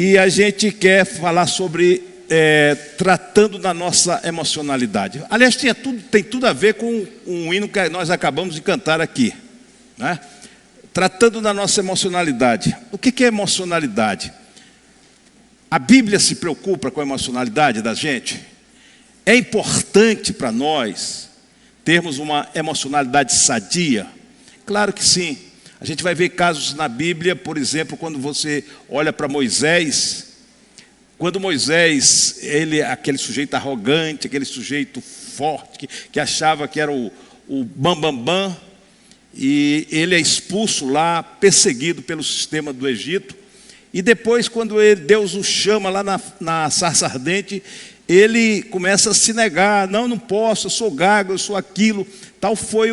E a gente quer falar sobre tratando da nossa emocionalidade. Aliás, tem tudo a ver com um hino que nós acabamos de cantar aqui, né? Tratando da nossa emocionalidade. O que é emocionalidade? A Bíblia se preocupa com a emocionalidade da gente? É importante para nós termos uma emocionalidade sadia? Claro que sim. A gente vai ver casos na Bíblia, por exemplo, quando você olha para Moisés. Quando Moisés, aquele sujeito arrogante, aquele sujeito forte, que achava que era o bambambam, e ele é expulso lá, perseguido pelo sistema do Egito. E depois, quando Deus o chama lá na sarça ardente, ele começa a se negar. Não posso, eu sou gago, eu sou aquilo. Tal foi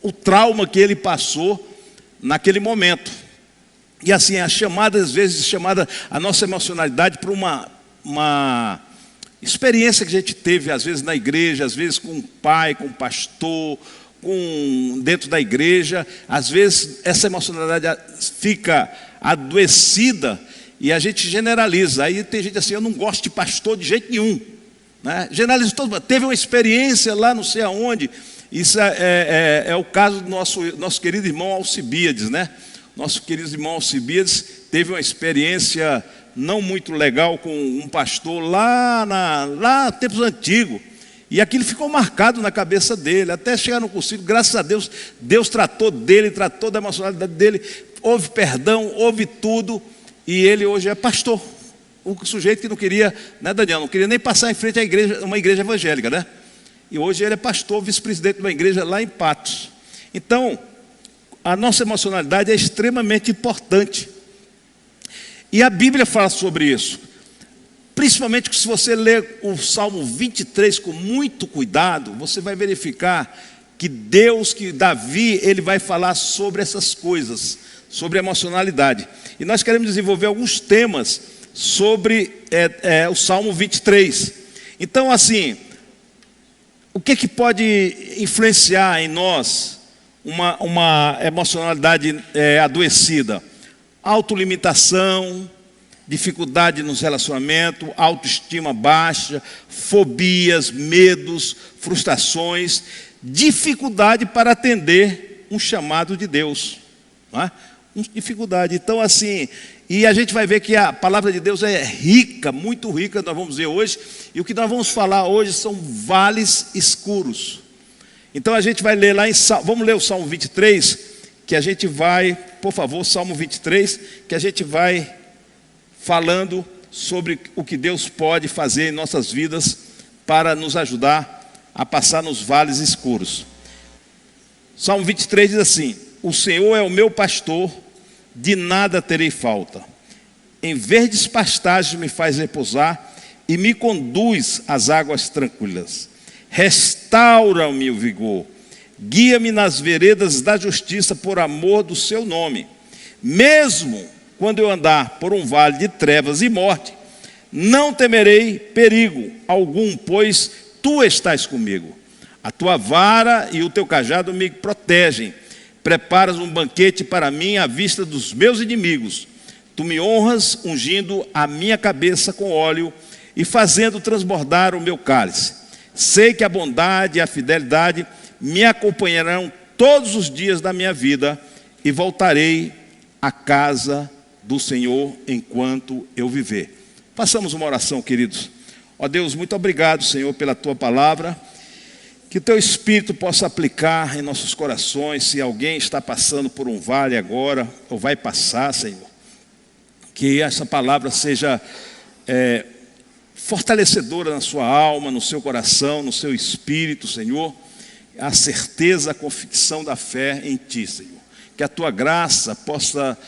o trauma que ele passou naquele momento. E assim, às vezes a nossa emocionalidade para uma experiência que a gente teve, às vezes na igreja, às vezes com o pai, com o pastor, dentro da igreja. Às vezes essa emocionalidade fica adoecida e a gente generaliza. Aí tem gente assim, eu não gosto de pastor de jeito nenhum, né? Generaliza todo. Teve uma experiência lá não sei aonde. Isso é o caso do nosso querido irmão Alcibiades, né? Nosso querido irmão Alcibiades teve uma experiência não muito legal com um pastor lá tempos antigos. E aquilo ficou marcado na cabeça dele, até chegar no concílio. Graças a Deus, Deus tratou dele, tratou da emocionalidade dele, houve perdão, houve tudo, e ele hoje é pastor. O sujeito que não queria, né, Daniel, não queria nem passar em frente à igreja, uma igreja evangélica, né? E hoje ele é pastor, vice-presidente de uma igreja lá em Patos. Então, a nossa emocionalidade é extremamente importante. E a Bíblia fala sobre isso. Principalmente que se você ler o Salmo 23 com muito cuidado, você vai verificar que Davi, ele vai falar sobre essas coisas, sobre a emocionalidade. E nós queremos desenvolver alguns temas sobre o Salmo 23. Então, assim, o que pode influenciar em nós uma emocionalidade adoecida? Autolimitação, dificuldade nos relacionamentos, autoestima baixa, fobias, medos, frustrações, dificuldade para atender um chamado de Deus, não é? Dificuldade. Então, assim, e a gente vai ver que a palavra de Deus é rica, muito rica, nós vamos ver hoje, e o que nós vamos falar hoje são vales escuros. Então a gente vai ler lá vamos ler o Salmo 23, que a gente vai, por favor, Salmo 23, que a gente vai falando sobre o que Deus pode fazer em nossas vidas para nos ajudar a passar nos vales escuros. Salmo 23 diz assim: o Senhor é o meu pastor, de nada terei falta. Em verdes pastagens me faz repousar e me conduz às águas tranquilas. Restaura-me o vigor, guia-me nas veredas da justiça por amor do seu nome. Mesmo quando eu andar por um vale de trevas e morte, não temerei perigo algum, pois tu estás comigo. A tua vara e o teu cajado me protegem. Preparas um banquete para mim à vista dos meus inimigos. Tu me honras ungindo a minha cabeça com óleo e fazendo transbordar o meu cálice. Sei que a bondade e a fidelidade me acompanharão todos os dias da minha vida e voltarei à casa do Senhor enquanto eu viver. Façamos uma oração, queridos. Ó Deus, muito obrigado, Senhor, pela tua palavra. Que o teu Espírito possa aplicar em nossos corações. Se alguém está passando por um vale agora, ou vai passar, Senhor, que essa palavra seja fortalecedora na sua alma, no seu coração, no seu espírito, Senhor. A certeza, a convicção da fé em Ti, Senhor. Que a Tua graça possa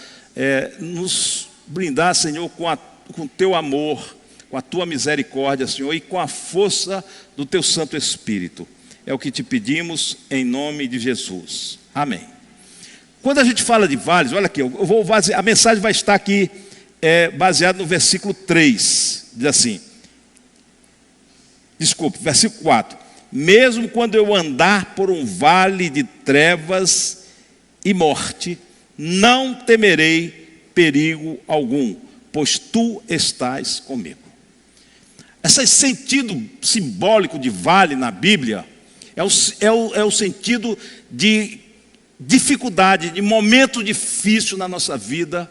nos brindar, Senhor, com o Teu amor, com a Tua misericórdia, Senhor, e com a força do Teu Santo Espírito. É o que Te pedimos em nome de Jesus. Amém. Quando a gente fala de vales, olha aqui, a mensagem vai estar aqui baseada no versículo 3. Diz assim, versículo 4. Mesmo quando eu andar por um vale de trevas e morte, não temerei perigo algum, pois tu estás comigo. Esse sentido simbólico de vale na Bíblia é o sentido de dificuldade, de momento difícil na nossa vida,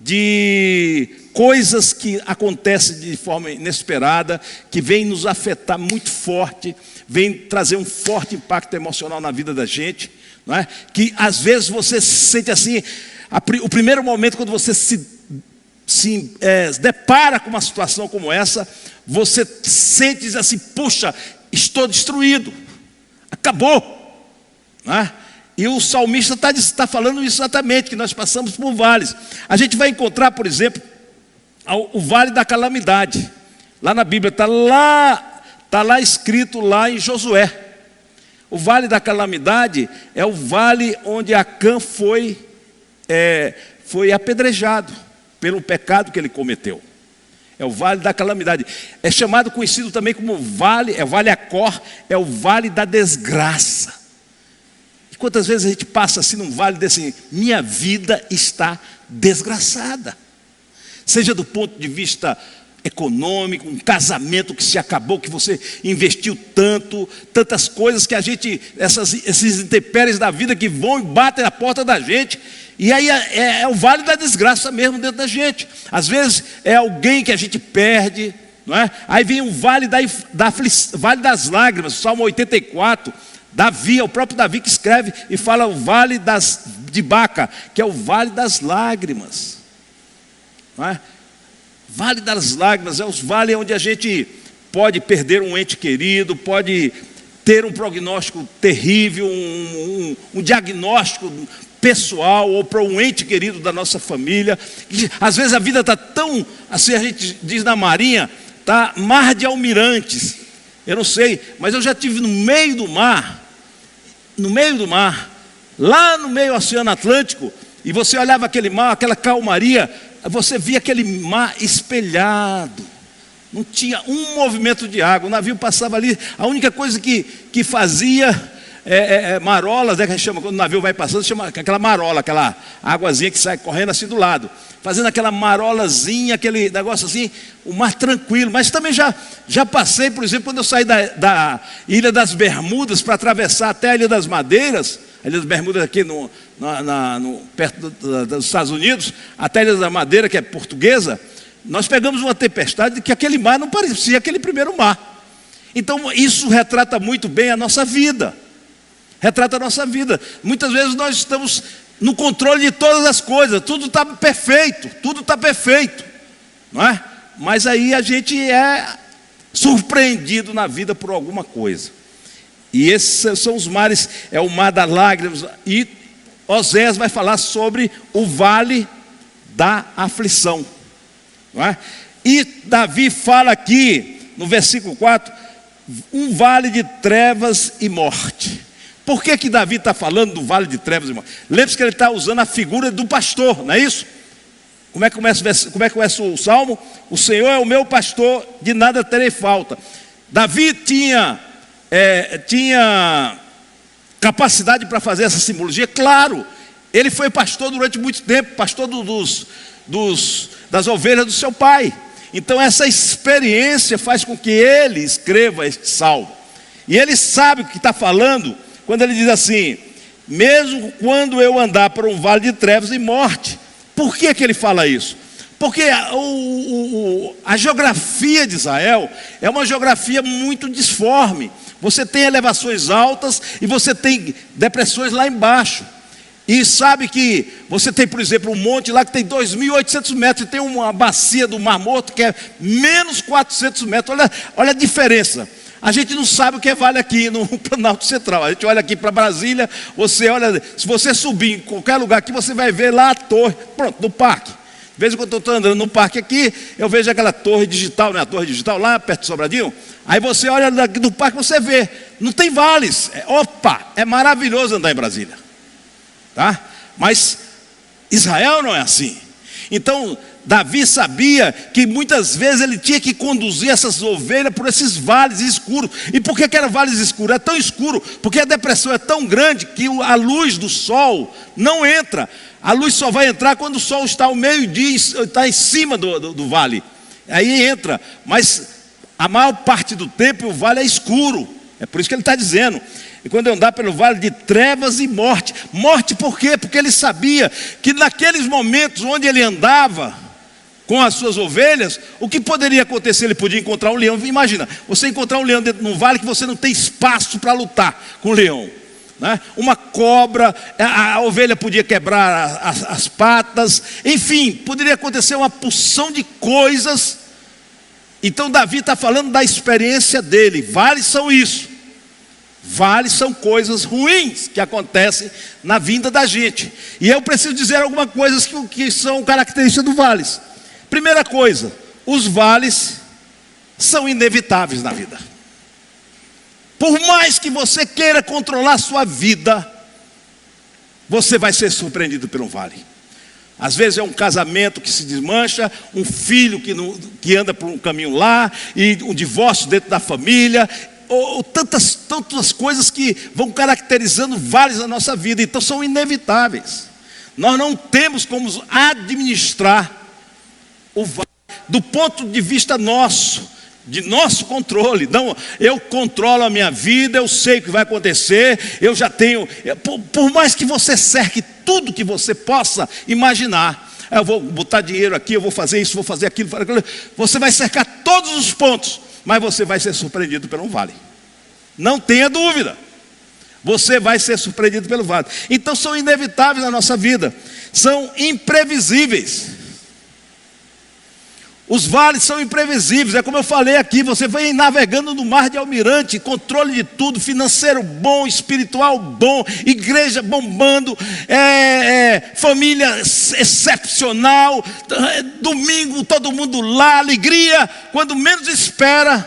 de coisas que acontecem de forma inesperada, que vem nos afetar muito forte, vem trazer um forte impacto emocional na vida da gente, não é? Que às vezes você se sente assim, o primeiro momento quando você se depara com uma situação como essa, você sente assim, puxa, estou destruído, acabou, não é? E o salmista está falando isso exatamente, que nós passamos por vales. A gente vai encontrar, por exemplo, o vale da calamidade. Lá na Bíblia, está lá escrito lá em Josué. O vale da calamidade é o vale onde Acã foi apedrejado pelo pecado que ele cometeu. É o vale da calamidade. É conhecido também como vale Acor, é o vale da desgraça. Quantas vezes a gente passa assim num vale desse, minha vida está desgraçada. Seja do ponto de vista econômico, um casamento que se acabou, que você investiu tantas coisas que a gente, esses intempéries da vida que vão e batem na porta da gente, e aí é o vale da desgraça mesmo dentro da gente. Às vezes é alguém que a gente perde, não é? Aí vem o vale vale das lágrimas, Salmo 84, Davi, é o próprio Davi que escreve e fala o vale de Baca, que é o vale das lágrimas, não é? Vale das lágrimas é os vales onde a gente pode perder um ente querido, pode ter um prognóstico terrível, um diagnóstico pessoal ou para um ente querido da nossa família. E, às vezes a vida está tão, assim a gente diz na marinha, está mar de almirantes. Eu não sei, mas eu já estive no meio do mar, lá no meio do Oceano Atlântico, e você olhava aquele mar, aquela calmaria, você via aquele mar espelhado, não tinha um movimento de água, o navio passava ali, a única coisa que fazia marolas, que a gente chama, quando o navio vai passando, chama aquela marola, aquela águazinha que sai correndo assim do lado, fazendo aquela marolazinha, aquele negócio assim, o mar tranquilo. Mas também já passei, por exemplo, quando eu saí da Ilha das Bermudas para atravessar até a Ilha das Madeiras, a Ilha das Bermudas aqui perto dos Estados Unidos, até a Ilha da Madeira, que é portuguesa, nós pegamos uma tempestade que aquele mar não parecia aquele primeiro mar. Então isso retrata muito bem a nossa vida. Retrata a nossa vida. Muitas vezes nós estamos no controle de todas as coisas, tudo está perfeito, não é? Mas aí a gente é surpreendido na vida por alguma coisa. E esses são os mares, é o mar das lágrimas. E Oséias vai falar sobre o vale da aflição, não é? E Davi fala aqui, no versículo 4, um vale de trevas e morte. Por que Davi está falando do vale de trevas e morte? Lembre-se que ele está usando a figura do pastor, não é isso? Como é que começa o salmo? O Senhor é o meu pastor, de nada terei falta. Davi tinha capacidade para fazer essa simbologia, claro. Ele foi pastor durante muito tempo, pastor das ovelhas do seu pai. Então essa experiência faz com que ele escreva este salmo. E ele sabe o que está falando quando ele diz assim: mesmo quando eu andar por um vale de trevas e morte. Por que ele fala isso? Porque a geografia de Israel é uma geografia muito disforme. Você tem elevações altas e você tem depressões lá embaixo. E sabe que você tem, por exemplo, um monte lá que tem 2.800 metros, e tem uma bacia do Mar Morto que é menos 400 metros. Olha a diferença. A gente não sabe o que é vale aqui no Planalto Central. A gente olha aqui para Brasília, você olha, se você subir em qualquer lugar aqui, você vai ver lá a torre, pronto, no parque. De vez em quando eu estou andando no parque aqui, eu vejo aquela torre digital, né? A torre digital lá perto de Sobradinho. Aí você olha daqui do parque, você vê, não tem vales. É maravilhoso andar em Brasília, tá? Mas Israel não é assim. Então Davi sabia que muitas vezes ele tinha que conduzir essas ovelhas por esses vales escuros. E por que eram vales escuros? É tão escuro porque a depressão é tão grande que a luz do sol não entra. A luz só vai entrar quando o sol está ao meio-dia, está em cima do vale. Aí entra, mas a maior parte do tempo o vale é escuro. É por isso que ele está dizendo. E quando eu andar pelo vale de trevas e morte. Morte por quê? Porque ele sabia que naqueles momentos onde ele andava com as suas ovelhas, o que poderia acontecer? Ele podia encontrar um leão. Imagina, você encontrar um leão dentro de um vale que você não tem espaço para lutar com o leão, né? Uma cobra, a ovelha podia quebrar as patas, enfim, poderia acontecer uma porção de coisas. Então Davi está falando da experiência dele. Vales são isso. Vales são coisas ruins que acontecem na vinda da gente. E eu preciso dizer algumas coisas que são características dos vales. Primeira coisa, os vales são inevitáveis na vida. Por mais que você queira controlar a sua vida, você vai ser surpreendido por um vale. Às vezes é um casamento que se desmancha, um filho que anda por um caminho lá, e um divórcio dentro da família, ou tantas coisas que vão caracterizando vales na nossa vida. Então são inevitáveis. Nós não temos como administrar o vale do ponto de vista nosso, de nosso controle. Não, eu controlo a minha vida, eu sei o que vai acontecer, eu já tenho, por mais que você cerque tudo que você possa imaginar, eu vou botar dinheiro aqui, eu vou fazer isso, vou fazer aquilo, você vai cercar todos os pontos, mas você vai ser surpreendido por um vale. Não tenha dúvida, você vai ser surpreendido pelo vale. Então são inevitáveis na nossa vida, são imprevisíveis. Os vales são imprevisíveis, é como eu falei aqui, você vai navegando no mar de almirante, controle de tudo, financeiro bom, espiritual bom, igreja bombando, família excepcional, domingo todo mundo lá, alegria, quando menos espera,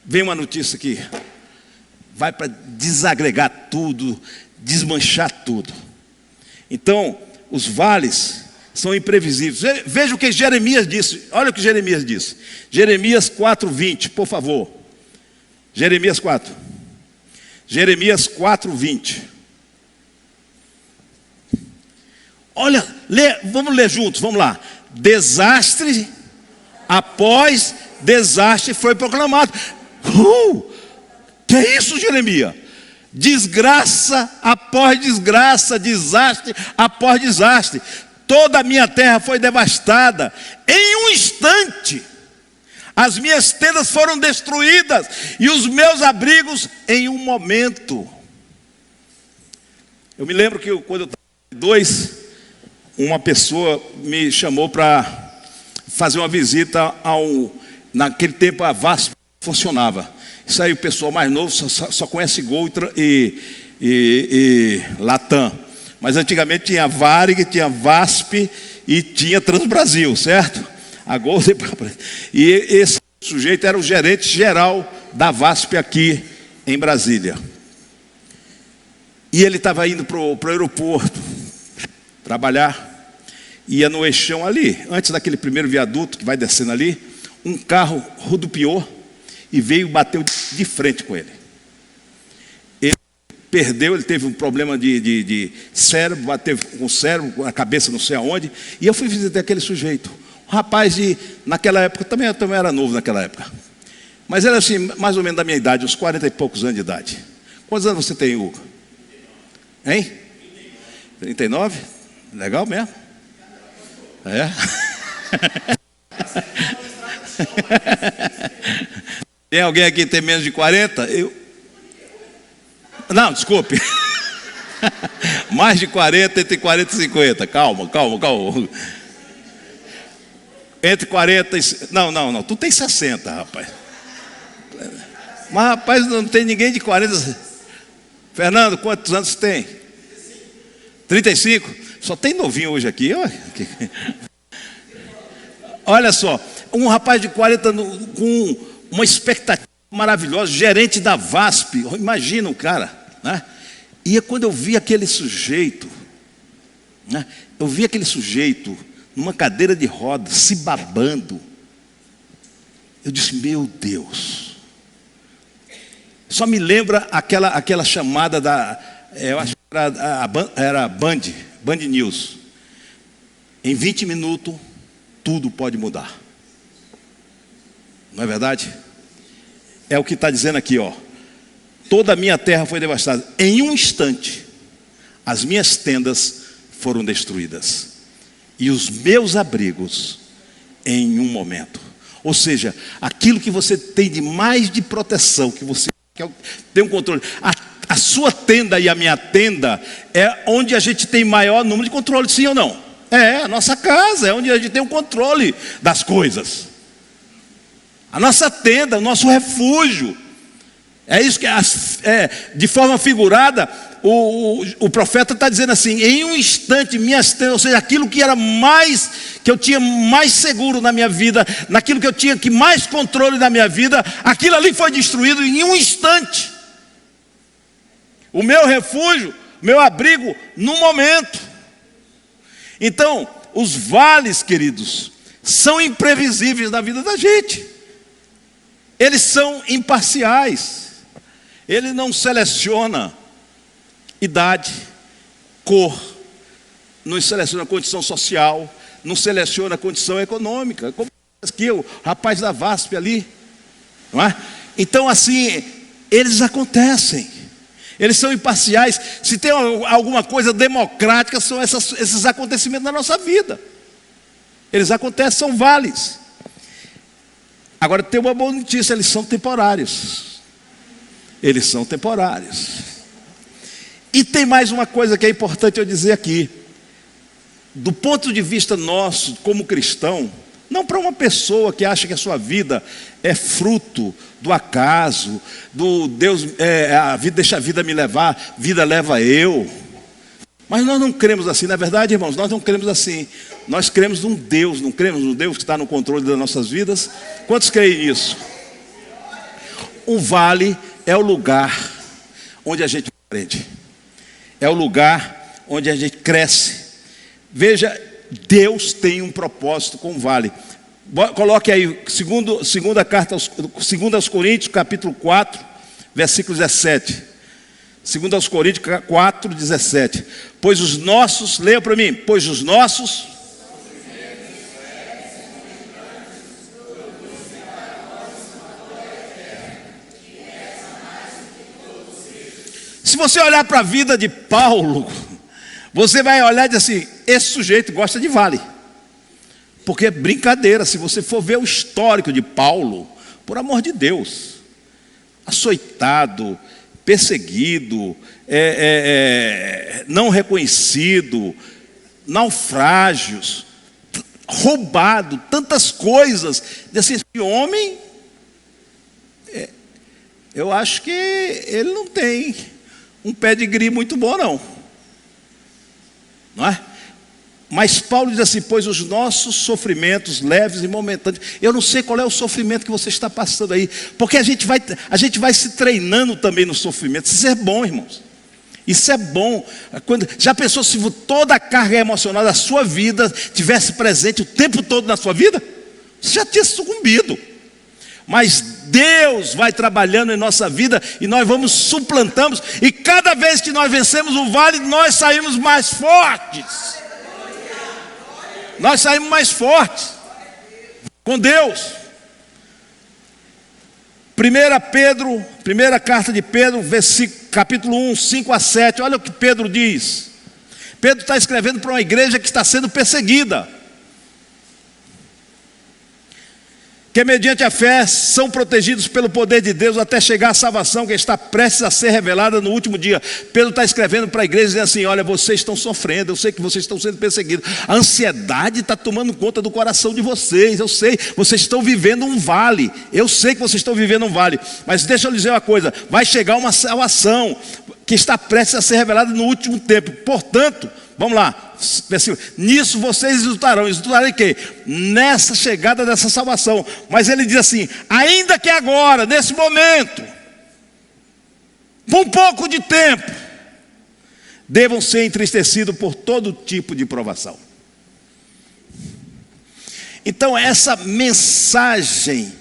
vem uma notícia que vai para desagregar tudo, desmanchar tudo. Então, os vales são imprevisíveis. Veja o que Jeremias disse. Olha o que Jeremias disse. Jeremias 4:20, por favor. Jeremias 4. Jeremias 4:20. Olha, vamos ler juntos, vamos lá. Desastre após desastre foi proclamado. Que é isso, Jeremias? Desgraça após desgraça, desastre após desastre. Toda a minha terra foi devastada. Em um instante, as minhas tendas foram destruídas e os meus abrigos em um momento. Eu me lembro que quando eu estava uma pessoa me chamou para fazer uma visita naquele tempo a VASP funcionava. Isso aí o pessoal mais novo só conhece Gol e Latam. Mas antigamente tinha Varig, tinha VASP e tinha Transbrasil, certo? A Gol, e esse sujeito era o gerente geral da VASP aqui em Brasília. E ele estava indo para o aeroporto trabalhar, ia no eixão ali, antes daquele primeiro viaduto que vai descendo ali, um carro rodopiou e veio e bateu de frente com ele. Perdeu, ele teve um problema de cérebro, bateu com o cérebro, com a cabeça não sei aonde. E eu fui visitar aquele sujeito. Um rapaz naquela época, eu também era novo naquela época. Mas era assim, mais ou menos da minha idade, uns 40 e poucos anos de idade. Quantos anos você tem, Hugo? Hein? 39? Legal mesmo? É? Tem alguém aqui que tem menos de 40? Não, desculpe. Mais de 40, entre 40 e 50. Calma. Entre 40 e... Não. Tu tem 60, rapaz. Mas, rapaz, não tem ninguém de 40. Fernando, quantos anos você tem? 35? Só tem novinho hoje aqui. Olha só. Um rapaz de 40 com uma expectativa maravilhosa, gerente da VASP. Imagina um cara, né? E quando eu vi aquele sujeito, né? Eu vi aquele sujeito numa cadeira de rodas, se babando. Eu disse, meu Deus. Só me lembra aquela chamada eu acho era Band News. Em 20 minutos, tudo pode mudar. Não é verdade? É o que está dizendo aqui, ó. Toda a minha terra foi devastada. Em um instante, as minhas tendas foram destruídas. E os meus abrigos, em um momento. Ou seja, aquilo que você tem de mais de proteção, que você tem um controle. A sua tenda e a minha tenda é onde a gente tem maior número de controle, sim ou não? É, a nossa casa é onde a gente tem o controle das coisas. A nossa tenda, o nosso refúgio. É isso que, de forma figurada, o profeta está dizendo assim: em um instante minhas tendas, ou seja, aquilo que era mais, que eu tinha mais seguro na minha vida, naquilo que eu tinha que mais controle na minha vida, aquilo ali foi destruído em um instante. O meu refúgio, meu abrigo, num momento. Então, os vales, queridos, são imprevisíveis na vida da gente. Eles são imparciais. Ele não seleciona idade, cor, não seleciona condição social, não seleciona condição econômica, como aqui o rapaz da VASP ali, não é? Então assim, eles acontecem, eles são imparciais. Se tem alguma coisa democrática, são esses acontecimentos na nossa vida. Eles acontecem, são vales. Agora tem uma boa notícia: eles são temporários. Eles são temporários. E tem mais uma coisa que é importante eu dizer aqui. Do ponto de vista nosso, como cristão, não para uma pessoa que acha que a sua vida é fruto do acaso, do Deus, a vida deixa a vida me levar, vida leva eu. Mas nós não cremos assim, não é verdade, irmãos? Nós não cremos assim. Nós cremos num Deus, não cremos num Deus que está no controle das nossas vidas. Quantos creem nisso? O vale é o lugar onde a gente aprende. É o lugar onde a gente cresce. Veja, Deus tem um propósito com o vale. Coloque aí, segunda carta aos Coríntios, capítulo 4, versículo 17. 2 Coríntios 4, 17. Pois os nossos, leia para mim, pois os nossos... Se você olhar para a vida de Paulo, você vai olhar e dizer assim: esse sujeito gosta de vale. Porque é brincadeira, se você for ver o histórico de Paulo, por amor de Deus, açoitado, perseguido, não reconhecido, naufrágios, roubado, tantas coisas. Assim, esse homem, eu acho que ele não tem um pedigree muito bom, não é? Mas Paulo diz assim: pois os nossos sofrimentos leves e momentâneos. Eu não sei qual é o sofrimento que você está passando aí, porque a gente vai se treinando também no sofrimento. Isso é bom, irmãos. Isso é bom. Já pensou se toda a carga emocional da sua vida tivesse presente o tempo todo na sua vida? Você já tinha sucumbido. Mas Deus vai trabalhando em nossa vida e nós vamos suplantamos, e cada vez que nós vencemos o vale, nós saímos mais fortes. Nós saímos mais fortes com Deus. Primeira carta de Pedro, capítulo 1, 5 a 7. Olha o que Pedro diz. Pedro está escrevendo para uma igreja que está sendo perseguida, que mediante a fé são protegidos pelo poder de Deus até chegar à salvação que está prestes a ser revelada no último dia. Pedro está escrevendo para a igreja dizendo assim: olha, vocês estão sofrendo, eu sei que vocês estão sendo perseguidos, a ansiedade está tomando conta do coração de vocês, eu sei, vocês estão vivendo um vale, eu sei que vocês estão vivendo um vale, mas deixa eu lhe dizer uma coisa: vai chegar uma salvação que está prestes a ser revelada no último tempo. Portanto, vamos lá, nisso vocês exultarão em quê? Nessa chegada dessa salvação. Mas ele diz assim: ainda que agora, nesse momento, por um pouco de tempo, devam ser entristecidos por todo tipo de provação. Então essa mensagem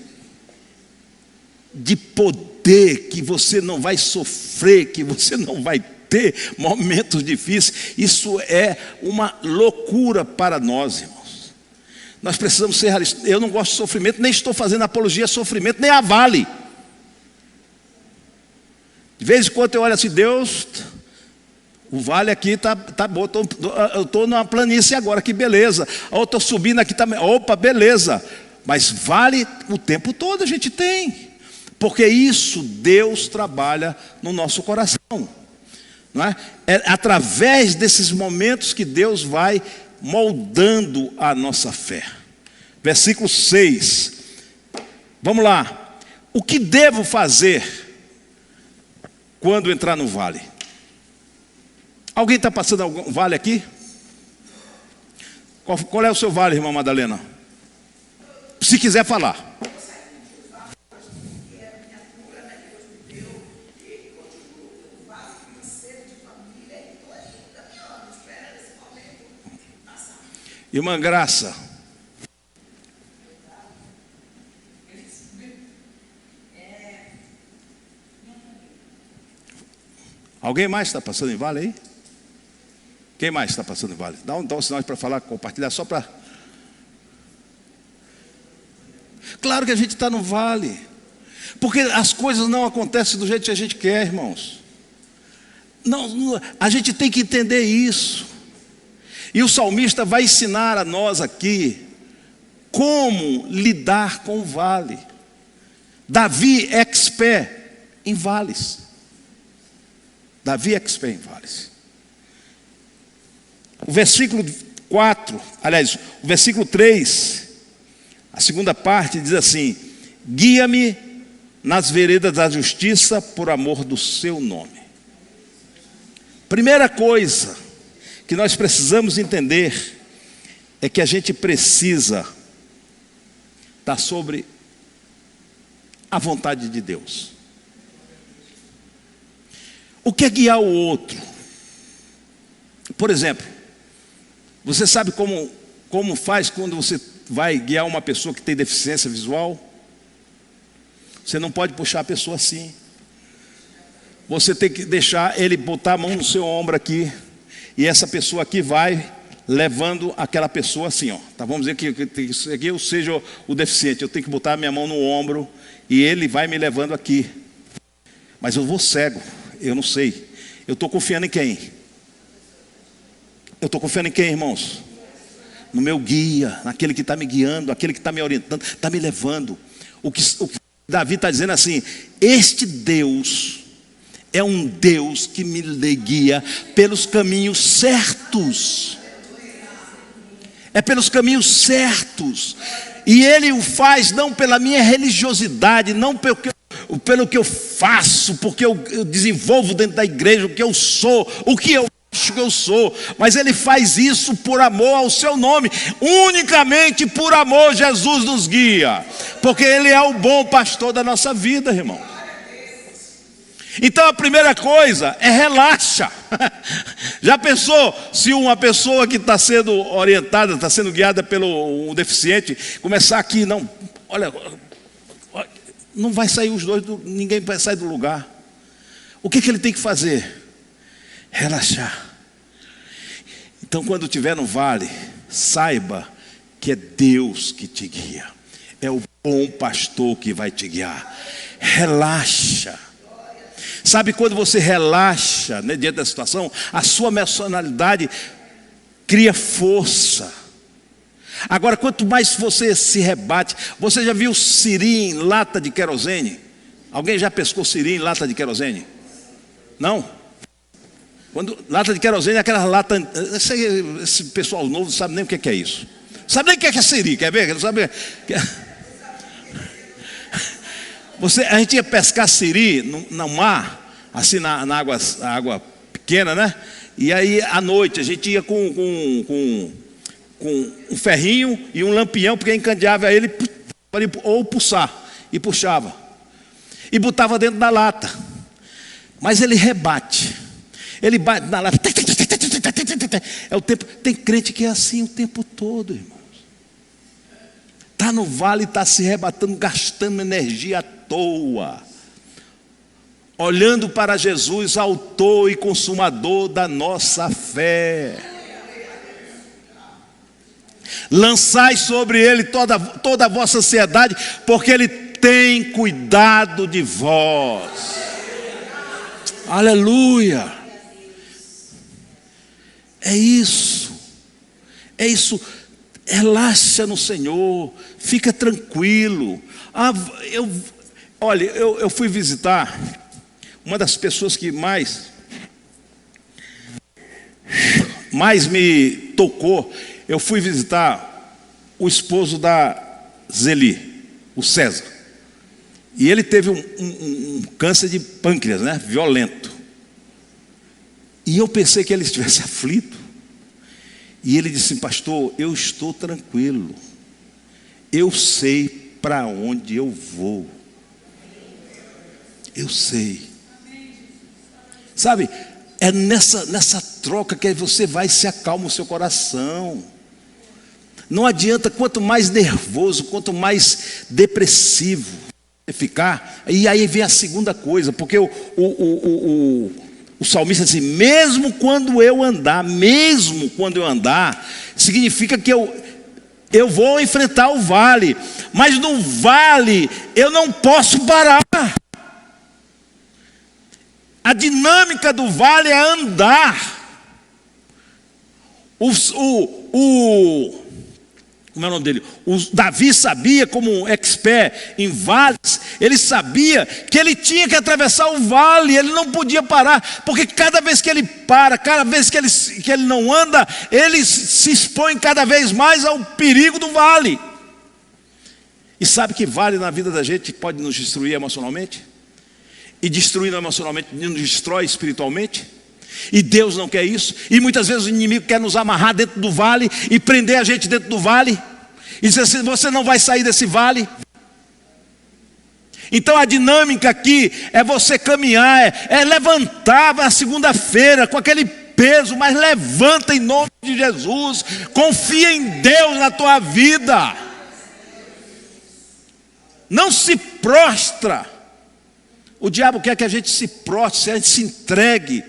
de poder, que você não vai sofrer, que você não vai ter momentos difíceis. Isso é uma loucura para nós, irmãos. Nós precisamos ser realistas. Eu não gosto de sofrimento, nem estou fazendo apologia a sofrimento, nem a vale. De vez em quando eu olho assim, Deus, o vale aqui tá bom, eu estou numa planície agora, que beleza. Ou estou subindo aqui também, opa, beleza. Mas vale o tempo todo a gente tem. Porque isso Deus trabalha no nosso coração. Não é? É através desses momentos que Deus vai moldando a nossa fé. Versículo 6. Vamos lá. O que devo fazer quando entrar no vale? Alguém está passando algum vale aqui? Qual é o seu vale, irmã Madalena? Se quiser falar. Irmã Graça. Alguém mais está passando em vale aí? Quem mais está passando em vale? Dá um sinal para falar, compartilhar, só para... Claro que a gente está no vale, porque as coisas não acontecem do jeito que a gente quer, irmãos. Não, a gente tem que entender isso. E o salmista vai ensinar a nós aqui como lidar com o vale. Davi é expert em vales. Davi é expert em vales. O versículo 4, aliás, o versículo 3, a segunda parte diz assim: guia-me nas veredas da justiça por amor do seu nome. Primeira coisa que nós precisamos entender é que a gente precisa estar sobre a vontade de Deus. O que é guiar o outro? Por exemplo, você sabe como faz quando você vai guiar uma pessoa que tem deficiência visual? Você não pode puxar a pessoa assim. Você tem que deixar ele botar a mão no seu ombro aqui. E essa pessoa aqui vai levando aquela pessoa assim, ó. Tá, vamos dizer que aqui eu seja o deficiente. Eu tenho que botar a minha mão no ombro e ele vai me levando aqui. Mas eu vou cego, eu não sei. Eu estou confiando em quem? Eu estou confiando em quem, irmãos? No meu guia, naquele que está me guiando, aquele que está me orientando, está me levando. O que Davi está dizendo assim: este Deus é um Deus que me guia pelos caminhos certos. É pelos caminhos certos. E Ele o faz não pela minha religiosidade, não pelo que eu faço, porque eu desenvolvo dentro da igreja o que eu sou, o que eu acho que eu sou. Mas Ele faz isso por amor ao seu nome. Unicamente por amor Jesus nos guia. Porque Ele é o bom pastor da nossa vida, irmão. Então a primeira coisa é relaxa. Já pensou se uma pessoa que está sendo orientada, está sendo guiada pelo deficiente, começar aqui, não, olha, não vai sair os dois, ninguém vai sair do lugar. O que ele tem que fazer? Relaxar. Então quando estiver no vale, saiba que é Deus que te guia. É o bom pastor que vai te guiar. Relaxa. Sabe quando você relaxa, né, diante da situação, a sua emocionalidade cria força. Agora, quanto mais você se rebate, você já viu siri em lata de querosene? Alguém já pescou siri em lata de querosene? Não? Lata de querosene é aquela lata. Esse pessoal novo não sabe nem o que é isso. Sabe nem o que é siri, quer ver? Não sabe. A gente ia pescar siri no mar, assim na água pequena, né? E aí à noite a gente ia com um ferrinho e um lampião, porque encandeava ele ou e puxava. E botava dentro da lata. Mas ele rebate. Ele bate na lata. É o tempo. Tem crente que é assim o tempo todo, irmãos. Está no vale, está se rebatando, gastando energia à toa. olhando para Jesus, autor e consumador da nossa fé. Lançai sobre ele toda a vossa ansiedade, porque ele tem cuidado de vós. Aleluia. É isso. Relaxa no Senhor, fica tranquilo. Eu fui visitar uma das pessoas que mais me tocou. Eu fui visitar o esposo da Zeli, o César. E ele teve um câncer de pâncreas, né? Violento. E eu pensei que ele estivesse aflito. E ele disse: pastor, eu estou tranquilo. Eu sei para onde eu vou. Eu sei. Sabe, é nessa troca que você vai se acalma o seu coração. Não adianta, quanto mais nervoso, quanto mais depressivo você ficar. E aí vem a segunda coisa, porque o salmista diz assim: mesmo quando eu andar, significa que eu vou enfrentar o vale, mas no vale eu não posso parar. A dinâmica do vale é andar. Como é o nome dele? O Davi sabia, como um expert em vales, ele sabia que ele tinha que atravessar o vale, ele não podia parar, porque cada vez que ele para, cada vez que ele não anda, ele se expõe cada vez mais ao perigo do vale. E sabe que vale na vida da gente pode nos destruir emocionalmente? E destruindo emocionalmente nos destrói espiritualmente? E Deus não quer isso. E muitas vezes o inimigo quer nos amarrar dentro do vale e prender a gente dentro do vale e dizer assim: você não vai sair desse vale. Então a dinâmica aqui é você caminhar, é levantar na segunda-feira com aquele peso, mas levanta em nome de Jesus. Confia em Deus na tua vida. Não se prostra. O diabo quer que a gente se prostre, a gente se entregue.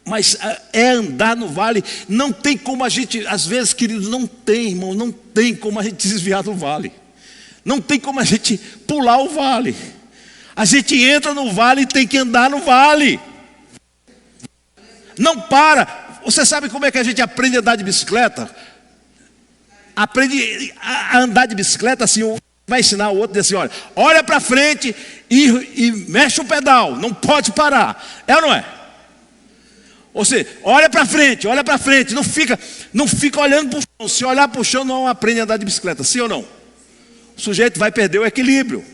Mas é andar no vale. Não tem como a gente, às vezes, queridos, não tem, irmão, não tem como a gente desviar do vale. Não tem como a gente pular o vale. A gente entra no vale e tem que andar no vale. Não para. Você sabe como é que a gente aprende a andar de bicicleta? Aprende a andar de bicicleta assim, vai ensinar o outro, diz assim: olha para frente e mexe o pedal, não pode parar. É ou não é? Ou seja, olha para frente, não fica olhando para o chão. Se olhar para o chão, não aprende a andar de bicicleta, sim ou não? O sujeito vai perder o equilíbrio.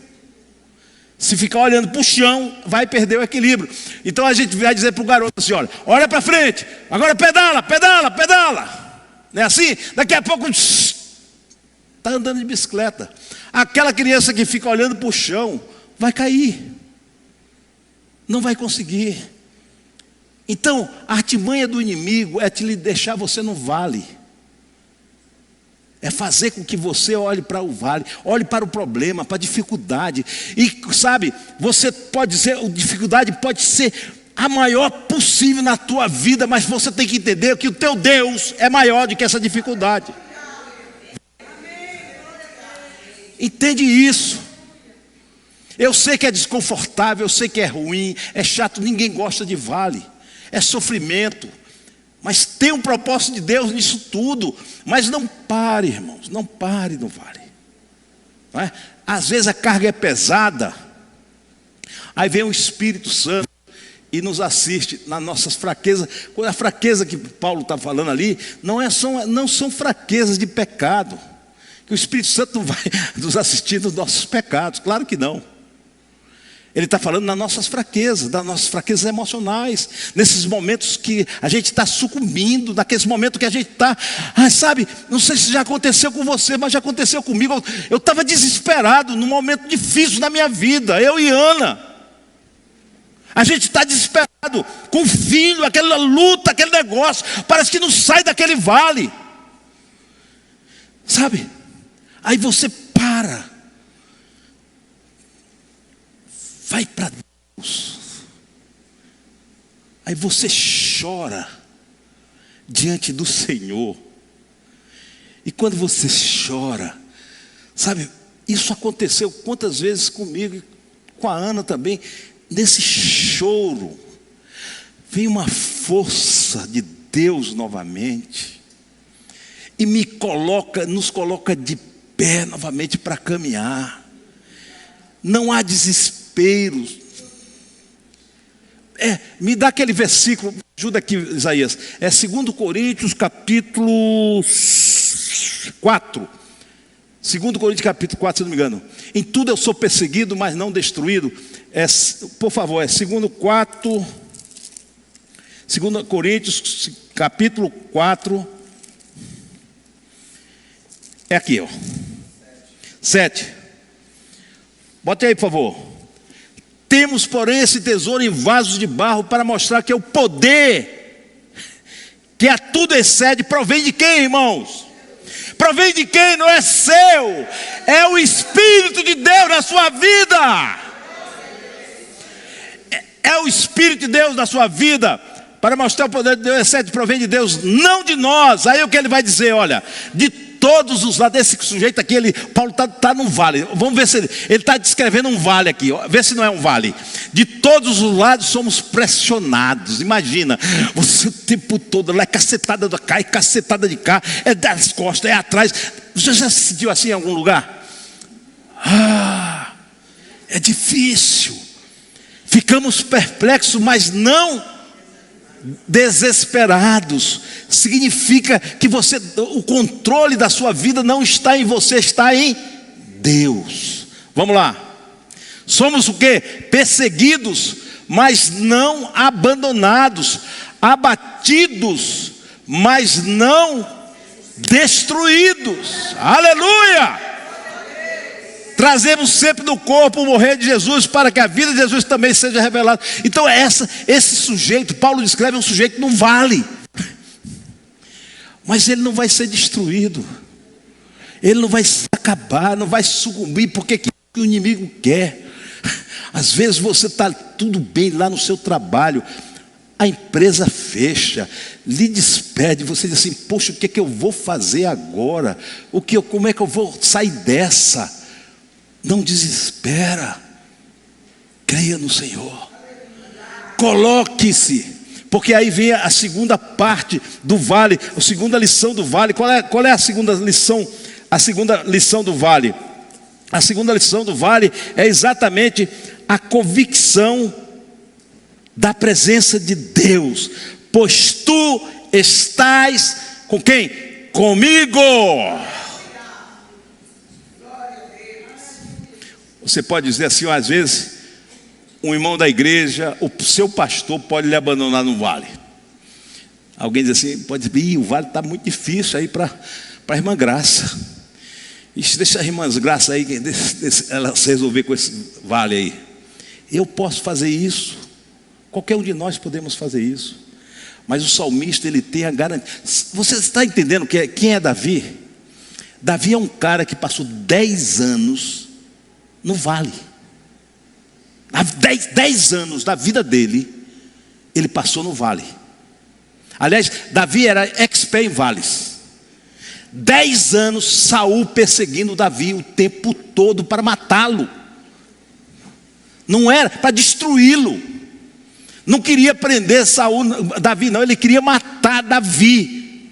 Se ficar olhando para o chão, vai perder o equilíbrio. Então a gente vai dizer para o garoto assim: olha para frente, agora pedala. Não é assim? Daqui a pouco está andando de bicicleta. Aquela criança que fica olhando para o chão vai cair, não vai conseguir. Então a artimanha do inimigo é te deixar você no vale, é fazer com que você olhe para o vale, olhe para o problema, para a dificuldade. E sabe, você pode dizer, a dificuldade pode ser a maior possível na tua vida, mas você tem que entender que o teu Deus é maior do que essa dificuldade. Entende isso? Eu sei que é desconfortável, eu sei que é ruim, é chato, ninguém gosta de vale, é sofrimento, mas tem um propósito de Deus nisso tudo. Mas não pare, irmãos, não pare no vale, não é? Às vezes a carga é pesada, aí vem o Espírito Santo e nos assiste nas nossas fraquezas. A fraqueza que Paulo está falando ali não são fraquezas de pecado, que o Espírito Santo não vai nos assistir nos nossos pecados, claro que não. Ele está falando das nossas fraquezas emocionais, nesses momentos que a gente está sucumbindo, naqueles momentos que a gente está, sabe, não sei se já aconteceu com você, mas já aconteceu comigo. Eu estava desesperado num momento difícil na minha vida, eu e Ana. A gente está desesperado com o filho, aquela luta, aquele negócio, parece que não sai daquele vale, sabe? Aí você para, vai para Deus, Aí você chora diante do Senhor. E quando você chora, sabe, isso aconteceu quantas vezes comigo, com a Ana também. Nesse choro, vem uma força de Deus novamente. E nos coloca de pé novamente para caminhar. Não há desespero. Me dá aquele versículo, ajuda aqui, Isaías. É 2 Coríntios capítulo 4. 2 Coríntios capítulo 4, se não me engano. Em tudo eu sou perseguido, mas não destruído. Por favor, é 2 Coríntios capítulo 4. É aqui, ó. 7. Bote aí, por favor. Temos, porém, esse tesouro em vasos de barro para mostrar que o poder que a tudo excede provém de quem, irmãos? Provém de quem? Não é seu. É o Espírito de Deus na sua vida. É o Espírito de Deus na sua vida. Para mostrar o poder de Deus excede provém de Deus, não de nós. Aí o que ele vai dizer? Olha, de todos os lados, esse sujeito aqui, Paulo está num vale. Vamos ver se ele está descrevendo um vale aqui, vê se não é um vale. De todos os lados somos pressionados. Imagina, você o tempo todo lá, cacetada de cá e cacetada de cá, é das costas, é atrás. Você já se sentiu assim em algum lugar? É difícil. Ficamos perplexos, mas não desesperados. Significa que o controle da sua vida não está em você, está em Deus. Vamos lá. Somos o quê? Perseguidos, mas não abandonados, abatidos, mas não destruídos. Aleluia! Trazemos sempre no corpo o morrer de Jesus, para que a vida de Jesus também seja revelada. Então esse sujeito, Paulo descreve um sujeito num vale. Mas ele não vai ser destruído. Ele não vai se acabar, não vai sucumbir, porque é que o inimigo quer. Às vezes você está tudo bem lá no seu trabalho, a empresa fecha, lhe despede, você diz assim, poxa, o que é que eu vou fazer agora? Como é que eu vou sair dessa? Não desespera, creia no Senhor, coloque-se, porque aí vem a segunda parte do vale, a segunda lição do vale. Qual é a segunda lição? A segunda lição do vale, a segunda lição do vale é exatamente a convicção da presença de Deus, pois tu estás com quem? Comigo. Você pode dizer assim, às vezes, um irmão da igreja, o seu pastor pode lhe abandonar no vale. Alguém diz assim, pode dizer, o vale está muito difícil aí para a irmã Graça. Deixa a irmã Graça aí, ela se resolver com esse vale aí. Eu posso fazer isso, qualquer um de nós podemos fazer isso. Mas o salmista, ele tem a garantia. Você está entendendo quem é Davi? Davi é um cara que passou 10 anos no vale. Há 10 anos da vida dele, ele passou no vale. Aliás, Davi era expert em vales. 10 anos Saul perseguindo Davi o tempo todo para matá-lo. Não era para destruí-lo. Não queria prender Davi, não, ele queria matar Davi.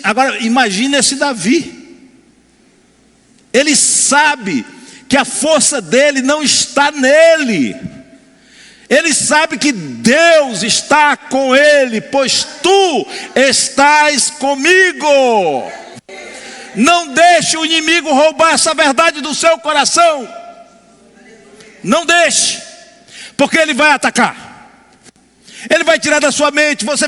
Agora imagine esse Davi. Ele sabe que a força dele não está nele. Ele sabe que Deus está com ele, pois tu estás comigo. Não deixe o inimigo roubar essa verdade do seu coração. Não deixe, porque ele vai atacar. Ele vai tirar da sua mente, você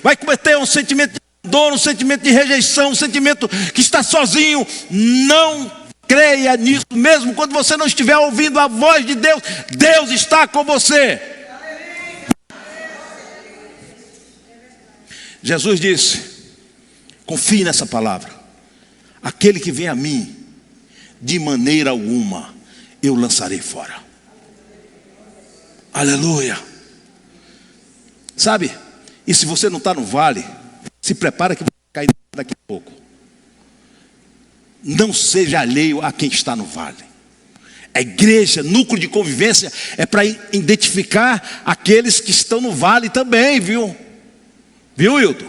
vai cometer um sentimento de abandono, um sentimento de rejeição, um sentimento que está sozinho. Não creia nisso, mesmo quando você não estiver ouvindo a voz de Deus, Deus está com você. Jesus disse, confie nessa palavra, aquele que vem a mim, de maneira alguma eu lançarei fora. Aleluia. Sabe? E se você não está no vale, se prepara que vai cair daqui a pouco. Não seja alheio a quem está no vale. A igreja, núcleo de convivência, é para identificar aqueles que estão no vale também, viu? Viu, Hilton?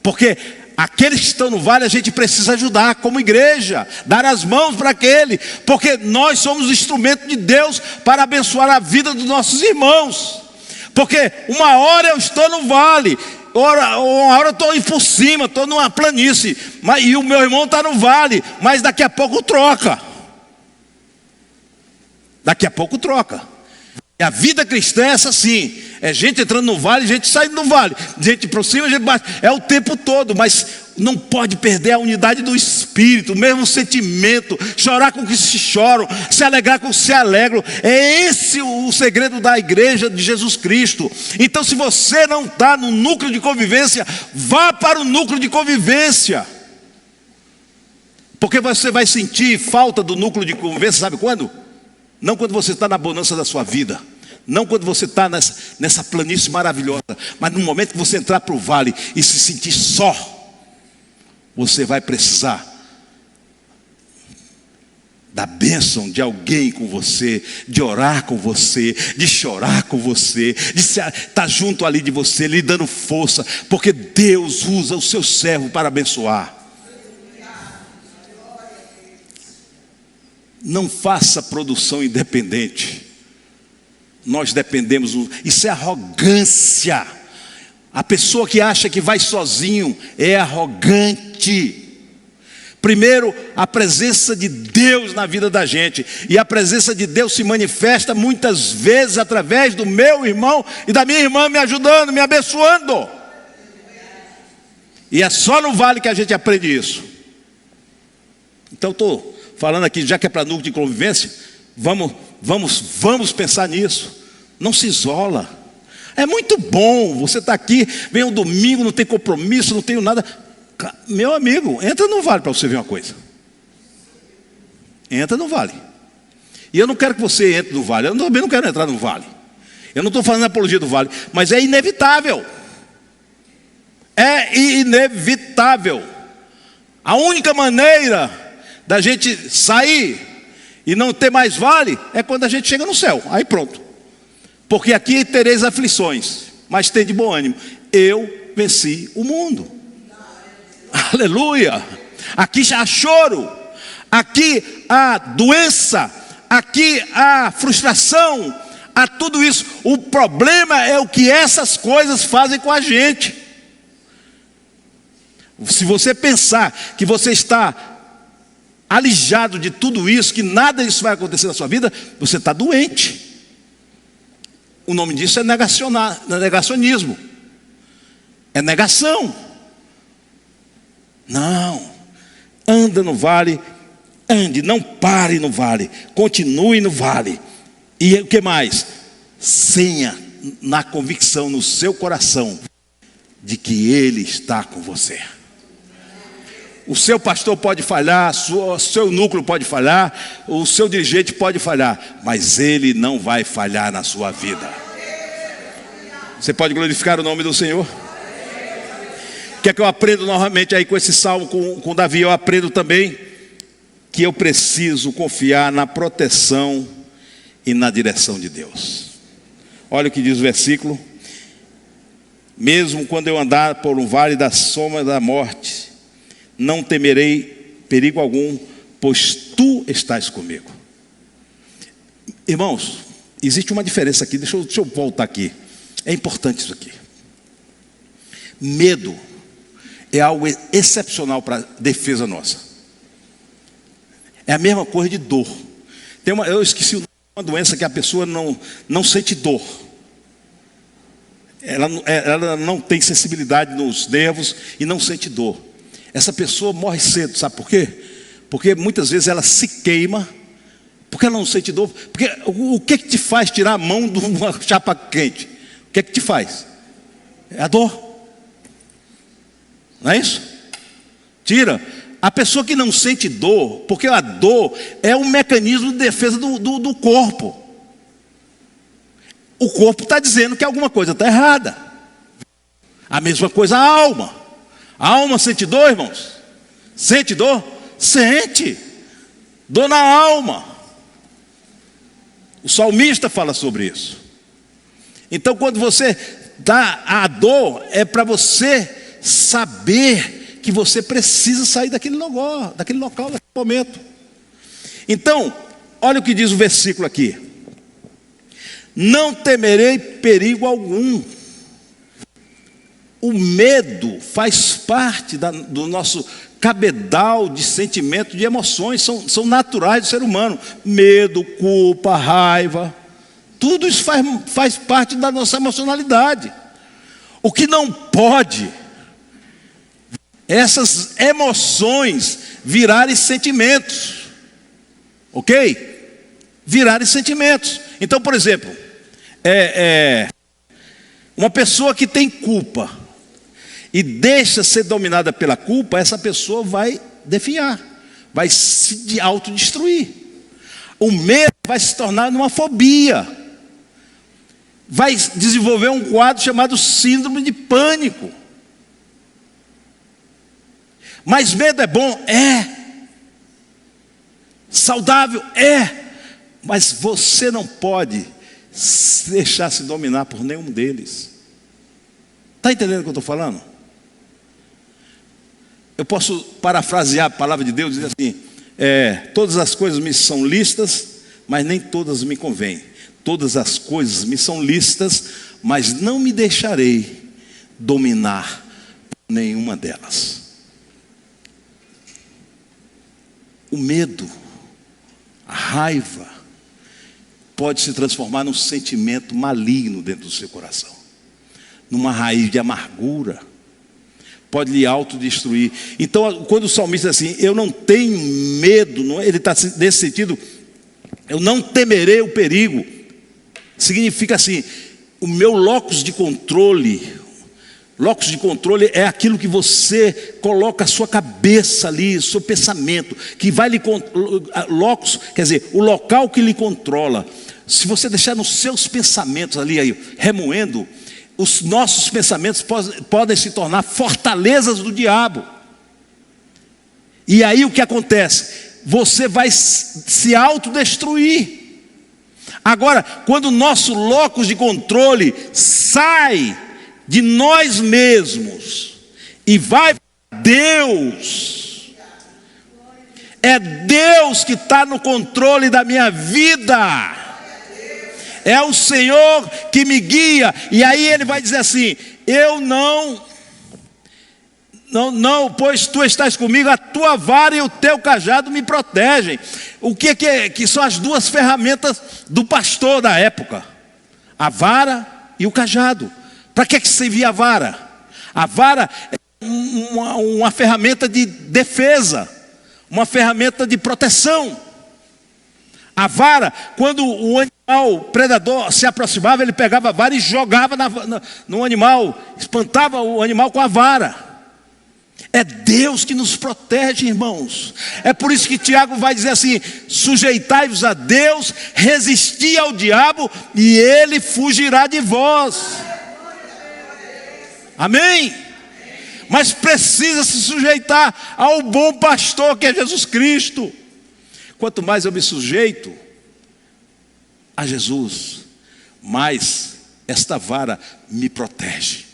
Porque aqueles que estão no vale a gente precisa ajudar como igreja, dar as mãos para aquele, porque nós somos instrumento de Deus para abençoar a vida dos nossos irmãos. Porque uma hora eu estou no vale, uma hora eu estou aí por cima, estou numa planície, e o meu irmão está no vale, mas daqui a pouco troca. Daqui a pouco troca. E a vida cristã é essa sim. É gente entrando no vale, gente saindo do vale, gente por cima, gente baixo. É o tempo todo, mas não pode perder a unidade do Espírito, o mesmo sentimento, chorar com o que se choram, se alegrar com o que se alegram. É esse o segredo da igreja de Jesus Cristo. Então, se você não está no núcleo de convivência, vá para o núcleo de convivência. Porque você vai sentir falta do núcleo de convivência, sabe quando? Não quando você está na bonança da sua vida, não quando você está nessa planície maravilhosa, mas no momento que você entrar para o vale e se sentir só, você vai precisar da bênção de alguém com você, de orar com você, de chorar com você, de estar junto ali de você, lhe dando força, porque Deus usa o seu servo para abençoar. Não faça produção independente. Nós dependemos, isso é arrogância. A pessoa que acha que vai sozinho é arrogante. Primeiro, a presença de Deus na vida da gente. E a presença de Deus se manifesta muitas vezes através do meu irmão e da minha irmã me ajudando, me abençoando. E é só no vale que a gente aprende isso. Então estou falando aqui, já que é para núcleo de convivência, vamos pensar nisso. Não se isola. É muito bom, você está aqui, vem um domingo, não tem compromisso, não tenho nada. Meu amigo, entra no vale para você ver uma coisa. Entra no vale. E eu não quero que você entre no vale, eu também não quero entrar no vale. Eu não estou fazendo apologia do vale, mas é inevitável. É inevitável. A única maneira da gente sair e não ter mais vale é quando a gente chega no céu. Aí pronto. Porque aqui tereis aflições, mas tem de bom ânimo. Eu venci o mundo. Aleluia. Aqui há choro, aqui há doença, aqui há frustração, há tudo isso. O problema é o que essas coisas fazem com a gente. Se você pensar que você está alijado de tudo isso, que nada disso vai acontecer na sua vida, você está doente. O nome disso é negacionismo. É negação. Não. Anda no vale, ande, não pare no vale, continue no vale. E o que mais? Tenha na convicção no seu coração de que Ele está com você. O seu pastor pode falhar, o seu núcleo pode falhar, o seu dirigente pode falhar, mas ele não vai falhar na sua vida. Você pode glorificar o nome do Senhor? O que é que eu aprendo novamente aí com esse salmo com Davi? Eu aprendo também que eu preciso confiar na proteção e na direção de Deus. Olha o que diz o versículo: mesmo quando eu andar por um vale da sombra da morte, não temerei perigo algum, pois tu estás comigo. Irmãos, existe uma diferença aqui, deixa eu voltar aqui. É importante isso aqui. Medo é algo excepcional para a defesa nossa. É a mesma coisa de dor. Eu esqueci uma doença que a pessoa não sente dor. Ela não tem sensibilidade nos nervos e não sente dor. Essa pessoa morre cedo, sabe por quê? Porque muitas vezes ela se queima, porque ela não sente dor. Porque o que te faz tirar a mão de uma chapa quente? O que te faz? É a dor. Não é isso? Tira. A pessoa que não sente dor, porque a dor é um mecanismo de defesa do corpo. O corpo está dizendo que alguma coisa está errada. A mesma coisa a alma. A alma sente dor, irmãos? Sente dor? Sente. Dor na alma. O salmista fala sobre isso. Então, quando você dá a dor, é para você saber que você precisa sair daquele local, daquele momento. Então, olha o que diz o versículo aqui: não temerei perigo algum. O medo faz parte do nosso cabedal de sentimentos, de emoções, são naturais do ser humano. Medo, culpa, raiva, tudo isso faz parte da nossa emocionalidade. O que não pode, essas emoções virarem sentimentos, ok? Virarem sentimentos. Então, por exemplo, uma pessoa que tem culpa e deixa ser dominada pela culpa, essa pessoa vai definhar, vai se autodestruir. O medo vai se tornar uma fobia, vai desenvolver um quadro chamado síndrome de pânico. Mas medo é bom? É. Saudável? É. Mas você não pode deixar se dominar por nenhum deles. Está entendendo o que eu estou falando? Eu posso parafrasear a palavra de Deus e dizer assim: todas as coisas me são lícitas, mas nem todas me convêm. Todas as coisas me são lícitas, mas não me deixarei dominar por nenhuma delas. O medo, a raiva, pode se transformar num sentimento maligno dentro do seu coração, numa raiz de amargura, pode lhe autodestruir. Então, quando o salmista diz assim: eu não tenho medo, ele está nesse sentido, eu não temerei o perigo, significa assim, o meu locus de controle é aquilo que você coloca a sua cabeça ali, o seu pensamento, que vai lhe locus, quer dizer, o local que lhe controla. Se você deixar nos seus pensamentos ali remoendo, os nossos pensamentos podem se tornar fortalezas do diabo. E aí o que acontece? Você vai se autodestruir. Agora, quando o nosso locus de controle sai de nós mesmos e vai para Deus, é Deus que está no controle da minha vida. É o Senhor que me guia. E aí ele vai dizer assim: eu não, pois tu estás comigo, a tua vara e o teu cajado me protegem. O que são as duas ferramentas do pastor da época? A vara e o cajado. Para que servia a vara? A vara é uma ferramenta de defesa, uma ferramenta de proteção. A vara, quando o animal predador se aproximava, ele pegava a vara e jogava no animal, espantava o animal com a vara. É Deus que nos protege, irmãos. É por isso que Tiago vai dizer assim: sujeitai-vos a Deus, resisti ao diabo e ele fugirá de vós. Amém? Mas precisa se sujeitar ao bom pastor que é Jesus Cristo. Quanto mais eu me sujeito a Jesus, mais esta vara me protege.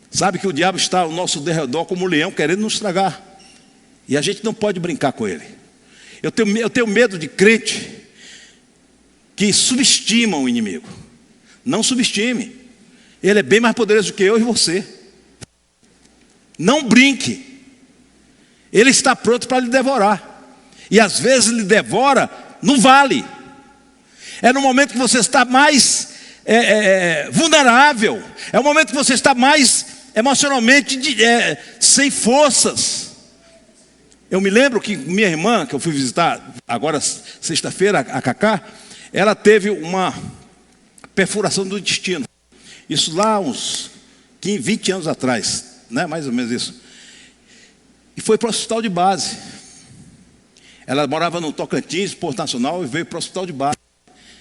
Sabe que o diabo está ao nosso derredor como um leão, querendo nos tragar, e a gente não pode brincar com ele. Eu tenho medo de crente que subestima o inimigo. Não subestime. Ele é bem mais poderoso do que eu e você. Não brinque. Ele está pronto para lhe devorar. E às vezes lhe devora no vale. É no momento que você está mais vulnerável. É o momento que você está mais emocionalmente sem forças. Eu me lembro que minha irmã, que eu fui visitar agora sexta-feira, a Cacá, ela teve uma perfuração do intestino. Isso lá uns 20 anos atrás, né? Mais ou menos isso. E foi para o hospital de base. Ela morava no Tocantins, Porto Nacional, e veio para o hospital de base.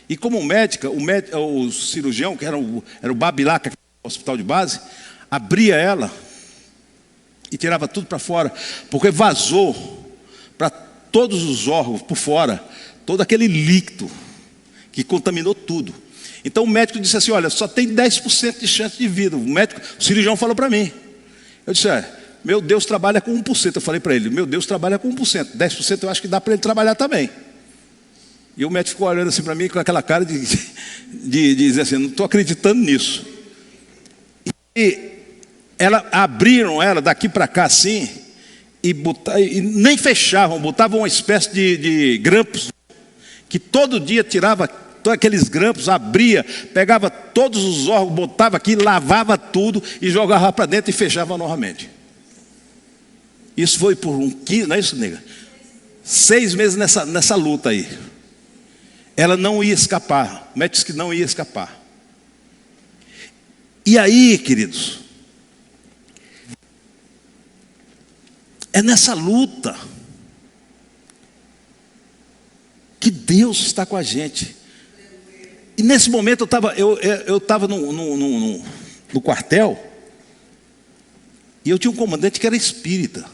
E como médica, o cirurgião, que era o Babilaca, hospital de base, abria ela e tirava tudo para fora, porque vazou para todos os órgãos por fora, todo aquele líquido que contaminou tudo. Então o médico disse assim: olha, só tem 10% de chance de vida. O cirurgião falou para mim. Eu disse: meu Deus trabalha com 1%. Eu falei para ele: meu Deus trabalha com 1%. 10% eu acho que dá para ele trabalhar também. E o médico ficou olhando assim para mim com aquela cara de dizer assim: não estou acreditando nisso. E abriram ela daqui para cá assim, e nem fechavam, botavam uma espécie de grampos, que todo dia tirava todos aqueles grampos, abria, pegava todos os órgãos, botava aqui, lavava tudo e jogava para dentro e fechava novamente. Isso foi por 15, não é isso, nega? 6 meses nessa luta aí. Ela não ia escapar. O médico disse que não ia escapar. E aí, queridos, é nessa luta que Deus está com a gente. E nesse momento eu estava no quartel, e eu tinha um comandante que era espírita.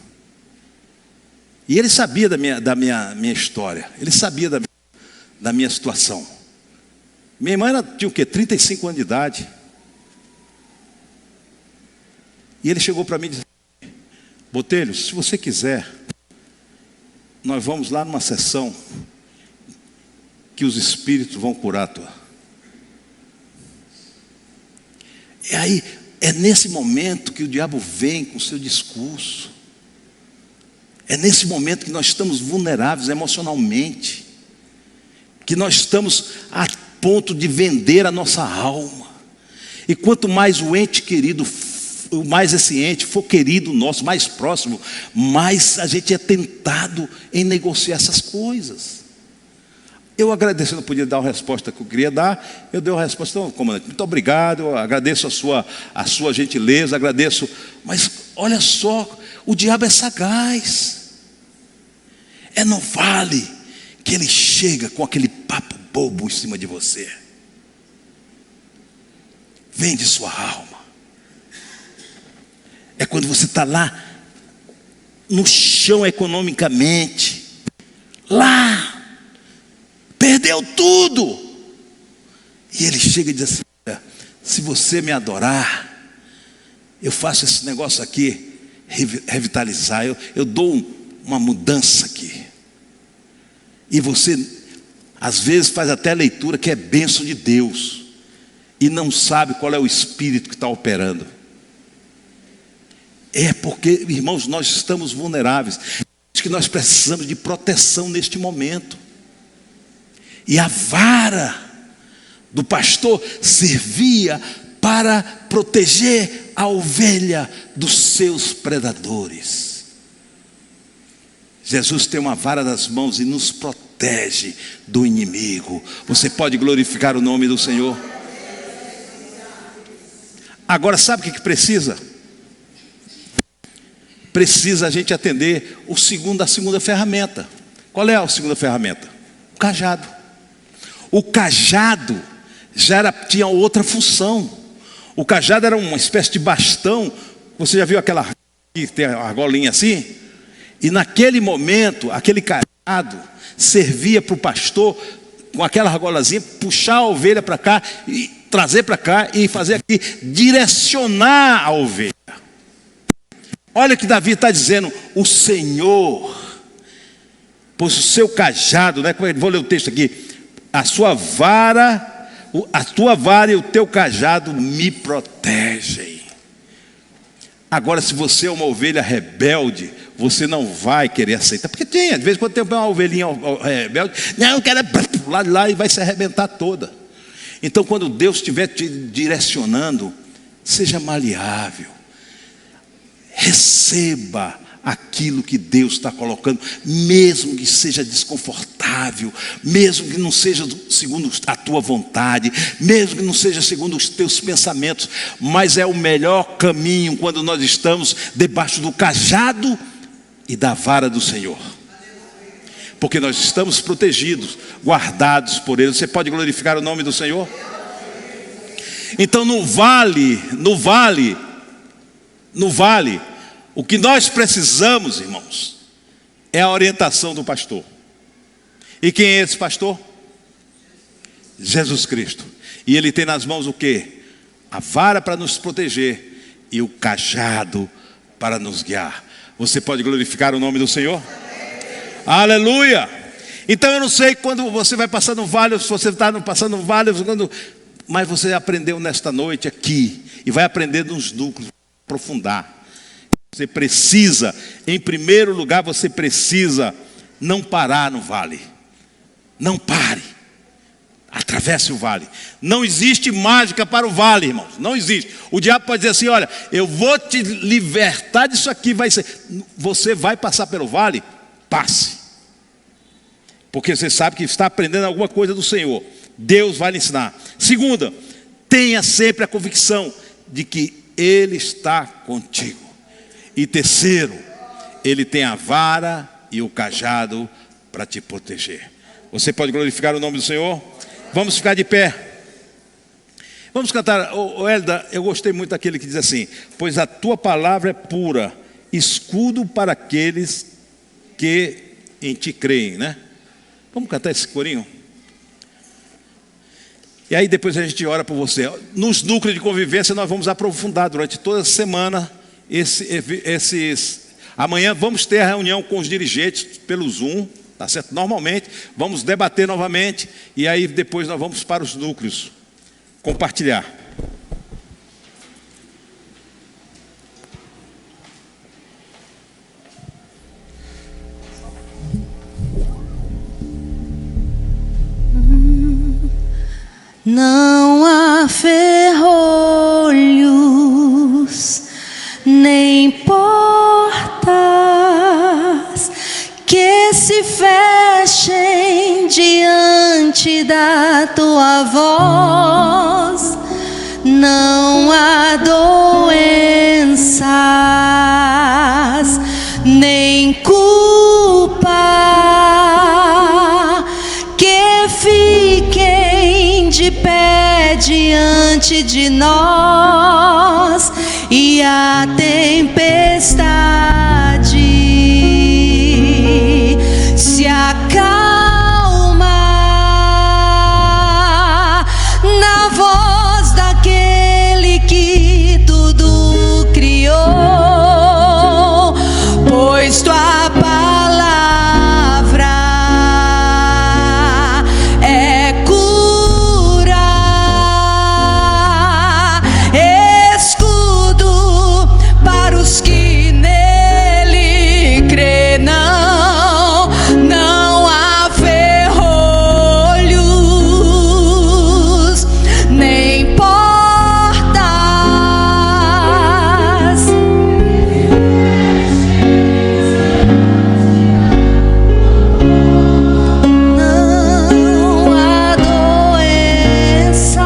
E ele sabia da minha história, ele sabia da minha situação. Minha irmã tinha o quê? 35 anos de idade. E ele chegou para mim e disse: Botelho, se você quiser, nós vamos lá numa sessão que os espíritos vão curar a tua. E aí, é nesse momento que o diabo vem com o seu discurso. É nesse momento que nós estamos vulneráveis emocionalmente, que nós estamos a ponto de vender a nossa alma. E quanto mais o ente querido, mais esse ente for querido nosso, mais próximo, mais a gente é tentado em negociar essas coisas. Eu agradeço, eu não podia dar a resposta que eu queria dar. Eu dei a resposta: não, comandante, muito obrigado, eu agradeço a sua gentileza, agradeço. Mas olha só, o diabo é sagaz. Não vale que ele chega com aquele papo bobo em cima de você. Vende sua alma. É quando você está lá no chão economicamente, lá perdeu tudo, e ele chega e diz assim: se você me adorar, eu faço esse negócio aqui revitalizar, eu dou uma mudança aqui. E você às vezes faz até a leitura que é bênção de Deus, e não sabe qual é o espírito que está operando. É porque, irmãos, nós estamos vulneráveis, que nós precisamos de proteção neste momento. E a vara do pastor servia para proteger a ovelha dos seus predadores. Jesus tem uma vara nas mãos e nos protege do inimigo. Você pode glorificar o nome do Senhor? Agora, sabe o que precisa? Precisa a gente atender a segunda ferramenta. Qual é a segunda ferramenta? O cajado. O cajado tinha outra função. O cajado era uma espécie de bastão. Você já viu aquela que tem a argolinha assim? E naquele momento, aquele cajado servia para o pastor, com aquela argolazinha, puxar a ovelha para cá, e trazer para cá e fazer aqui, direcionar a ovelha. Olha o que Davi está dizendo: o Senhor pôs o seu cajado, né? Vou ler o texto aqui: a tua vara e o teu cajado me protegem. Agora, se você é uma ovelha rebelde, você não vai querer aceitar, porque às vezes quando tem uma ovelhinha rebelde, não, eu quero pular de lá, e vai se arrebentar toda. Então, quando Deus estiver te direcionando, seja maleável, receba aquilo que Deus está colocando, mesmo que seja desconfortável, mesmo que não seja segundo a tua vontade, mesmo que não seja segundo os teus pensamentos, mas é o melhor caminho quando nós estamos debaixo do cajado e da vara do Senhor, porque nós estamos protegidos, guardados por Ele. Você pode glorificar o nome do Senhor? Então no vale, o que nós precisamos, irmãos, é a orientação do pastor. E quem é esse pastor? Jesus Cristo. E ele tem nas mãos o quê? A vara para nos proteger e o cajado para nos guiar. Você pode glorificar o nome do Senhor? Aleluia! Então eu não sei quando você vai passar no vale, se você está passando no vale, mas você aprendeu nesta noite aqui, e vai aprender nos núcleos, aprofundar. Você precisa, em primeiro lugar, você precisa não parar no vale. Não pare. Atravesse o vale. Não existe mágica para o vale, irmãos. Não existe. O diabo pode dizer assim: olha, eu vou te libertar disso aqui, vai ser. Você vai passar pelo vale? Passe. Porque você sabe que está aprendendo alguma coisa do Senhor. Deus vai lhe ensinar. Segunda, tenha sempre a convicção de que Ele está contigo. E terceiro, Ele tem a vara e o cajado para te proteger. Você pode glorificar o nome do Senhor? Vamos ficar de pé. Vamos cantar. Hélida, eu gostei muito daquele que diz assim: pois a tua palavra é pura, escudo para aqueles que em ti creem, né? Vamos cantar esse corinho? E aí depois a gente ora por você. Nos núcleos de convivência nós vamos aprofundar durante toda a semana amanhã vamos ter a reunião com os dirigentes pelo Zoom, tá certo? Normalmente vamos debater novamente e aí depois nós vamos para os núcleos compartilhar. Não há ferrolhos, nem portas que se fechem diante da tua voz. Não há doenças, nem culpa que fiquem de pé diante de nós, e a tempestade se acalma na voz daquele que tudo criou, pois tua palavra é cura, escudo para os que nele crê. Não há ferrolhos, nem portas não há doenças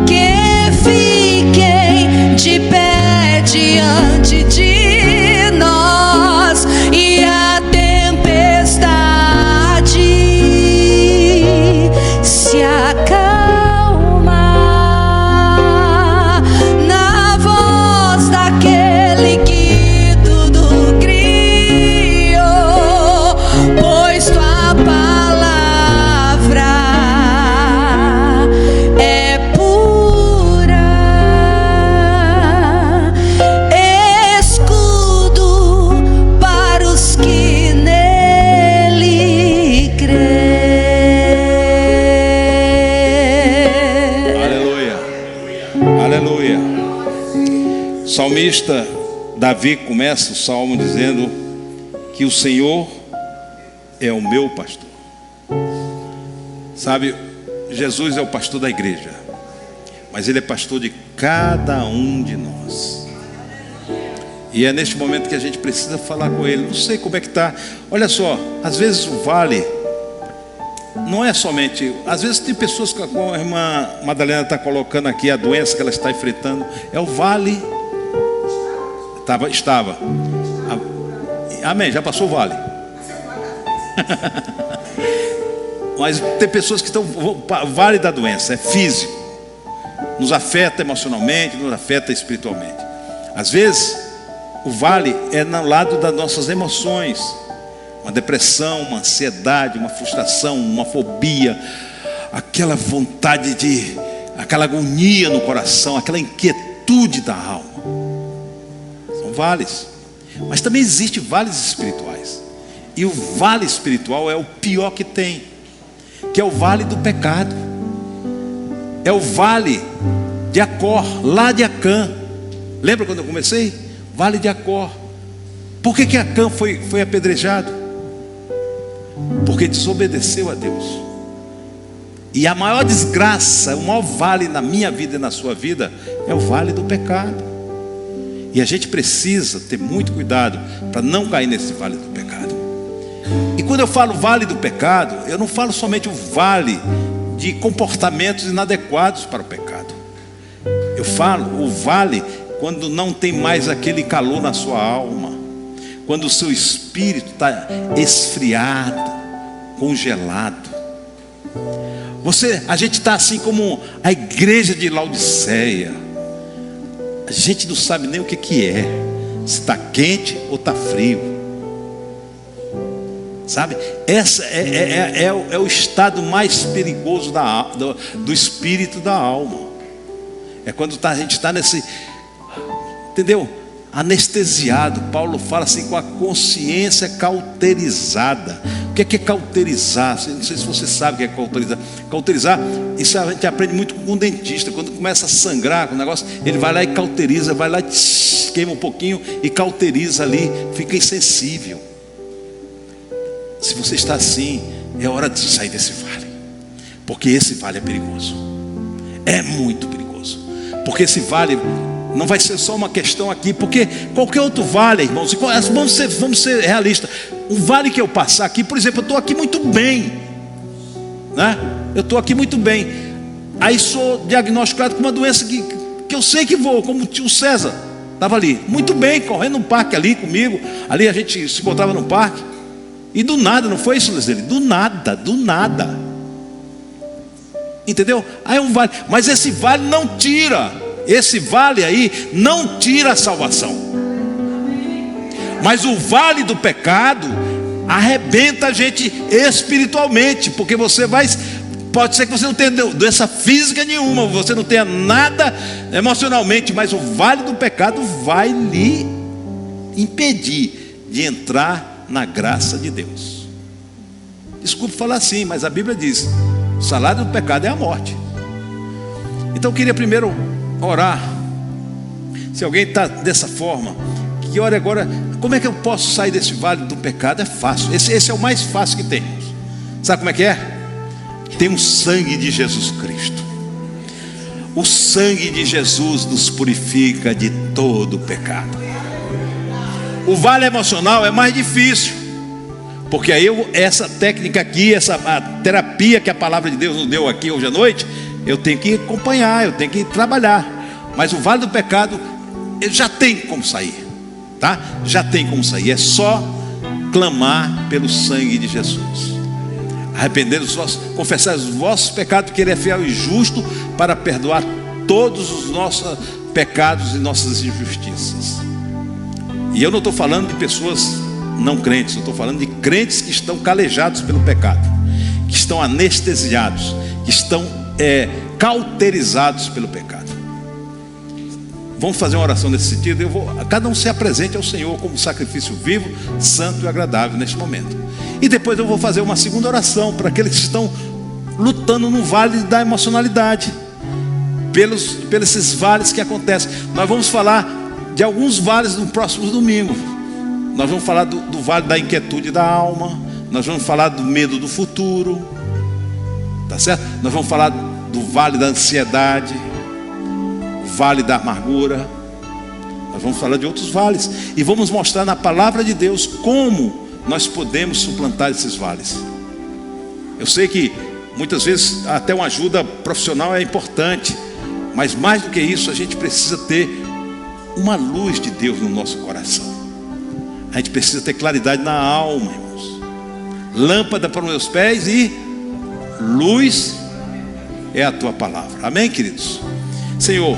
que fiquem de pé diante de nós, e a tempestade se acalma na voz daquele que tudo criou, pois tua palavra é pura, escudo para os que nele crê. Aleluia. Aleluia. O salmista Davi começa o salmo dizendo que o Senhor é o meu pastor. Sabe, Jesus é o pastor da igreja, mas Ele é pastor de cada um de nós. E é neste momento que a gente precisa falar com Ele. Não sei como é que está. Olha só, às vezes o vale não é somente. Às vezes tem pessoas, como a irmã Madalena está colocando aqui, a doença que ela está enfrentando, é o vale. Estava. Amém, já passou o vale. Mas tem pessoas que estão, o vale da doença é físico, nos afeta emocionalmente, nos afeta espiritualmente. Às vezes o vale é no lado das nossas emoções, uma depressão, uma ansiedade, uma frustração, uma fobia, aquela vontade aquela agonia no coração, aquela inquietude da alma. São vales. Mas também existem vales espirituais. E o vale espiritual é o pior que tem, que é o vale do pecado. É o vale de Acor, lá de Acã. Lembra quando eu comecei? Vale de Acor. Por que Acã foi apedrejado? Porque desobedeceu a Deus. E a maior desgraça, o maior vale na minha vida e na sua vida é o vale do pecado. E a gente precisa ter muito cuidado para não cair nesse vale do pecado. E quando eu falo vale do pecado, eu não falo somente o vale de comportamentos inadequados para o pecado. Eu falo o vale quando não tem mais aquele calor na sua alma, quando o seu espírito está esfriado, congelado. A gente está assim como a igreja de Laodiceia. A gente não sabe nem o que é, se está quente ou está frio. Sabe? Essa é o estado mais perigoso do espírito da alma. É quando a gente está nesse, entendeu? Anestesiado. Paulo fala assim, com a consciência cauterizada. O que é cauterizar? Não sei se você sabe o que é cauterizar. Cauterizar, isso a gente aprende muito com o dentista. Quando começa a sangrar com o negócio, ele vai lá e cauteriza, vai lá e queima um pouquinho e cauteriza ali, fica insensível. Se você está assim, é hora de sair desse vale, porque esse vale é perigoso, é muito perigoso. Porque esse vale não vai ser só uma questão aqui, porque qualquer outro vale, irmãos, vamos ser realistas. Um vale que eu passar aqui, por exemplo, eu estou aqui muito bem, né? Eu estou aqui muito bem, aí sou diagnosticado com uma doença que eu sei que vou, como o tio César estava ali, muito bem, correndo no parque ali comigo. Ali a gente se encontrava no parque, e do nada, não foi isso, Leslie? Do nada. Entendeu? Aí é um vale, mas esse vale não tira. Esse vale aí não tira a salvação. Mas o vale do pecado arrebenta a gente espiritualmente, porque pode ser que você não tenha doença física nenhuma, você não tenha nada emocionalmente, mas o vale do pecado vai lhe impedir de entrar na graça de Deus. Desculpe falar assim, mas a Bíblia diz: o salário do pecado é a morte. Então eu queria primeiro orar. Se alguém está dessa forma, que ore agora. Como é que eu posso sair desse vale do pecado? É fácil, esse é o mais fácil que temos. Sabe como é que é? Tem o sangue de Jesus Cristo. O sangue de Jesus nos purifica de todo o pecado. O vale emocional é mais difícil, porque aí essa técnica aqui, a terapia que a palavra de Deus nos deu aqui hoje à noite, eu tenho que acompanhar, eu tenho que trabalhar. Mas o vale do pecado, ele já tem como sair, tá? Já tem como sair. É só clamar pelo sangue de Jesus, arrepender dos vossos, confessar os vossos pecados, porque Ele é fiel e justo para perdoar todos os nossos pecados e nossas injustiças. E eu não estou falando de pessoas não crentes, eu estou falando de crentes que estão calejados pelo pecado, que estão anestesiados, que estão cauterizados pelo pecado. Vamos fazer uma oração nesse sentido. Cada um se apresente ao Senhor como sacrifício vivo, santo e agradável neste momento. E depois eu vou fazer uma segunda oração para aqueles que estão lutando no vale da emocionalidade, pelos esses vales que acontecem. Nós vamos falar de alguns vales no próximo domingo. Nós vamos falar do vale da inquietude da alma. Nós vamos falar do medo do futuro, tá certo? Nós vamos falar do vale da ansiedade, o vale da amargura. Nós vamos falar de outros vales e vamos mostrar na palavra de Deus como nós podemos suplantar esses vales. Eu sei que muitas vezes até uma ajuda profissional é importante, mas mais do que isso, a gente precisa ter uma luz de Deus no nosso coração. A gente precisa ter claridade na alma, irmãos. lâmpada para os meus pés e luz é a tua palavra. Amém, queridos? Senhor,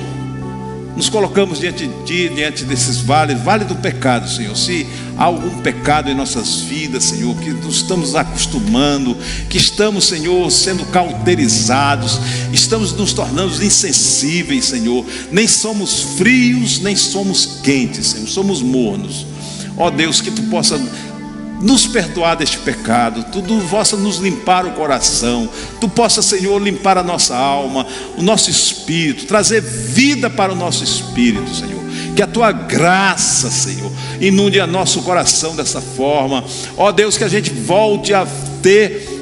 nos colocamos diante de Ti, diante desses vales, vale do pecado, Senhor. Se há algum pecado em nossas vidas, Senhor, que nos estamos acostumando, que estamos, Senhor, sendo cauterizados, estamos nos tornando insensíveis, Senhor. Nem somos frios, nem somos quentes, Senhor, somos mornos. Ó Deus, que Tu possa nos perdoar deste pecado, Tu possa nos limpar o coração, Tu possa, Senhor, limpar a nossa alma, o nosso espírito, trazer vida para o nosso espírito, Senhor. Que a Tua graça, Senhor, inunde a nosso coração dessa forma. Ó Deus, que a gente volte a ter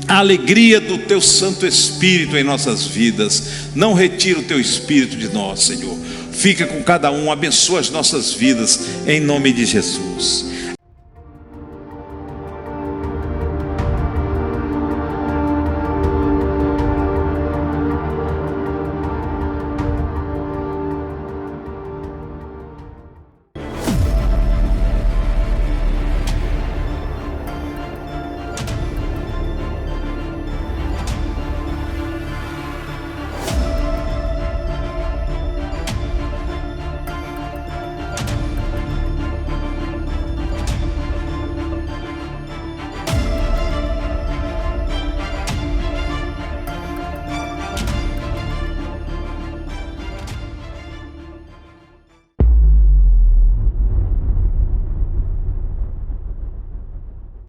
a alegria do Teu Santo Espírito em nossas vidas. Não retira o Teu Espírito de nós, Senhor. Fica com cada um, abençoa as nossas vidas, em nome de Jesus.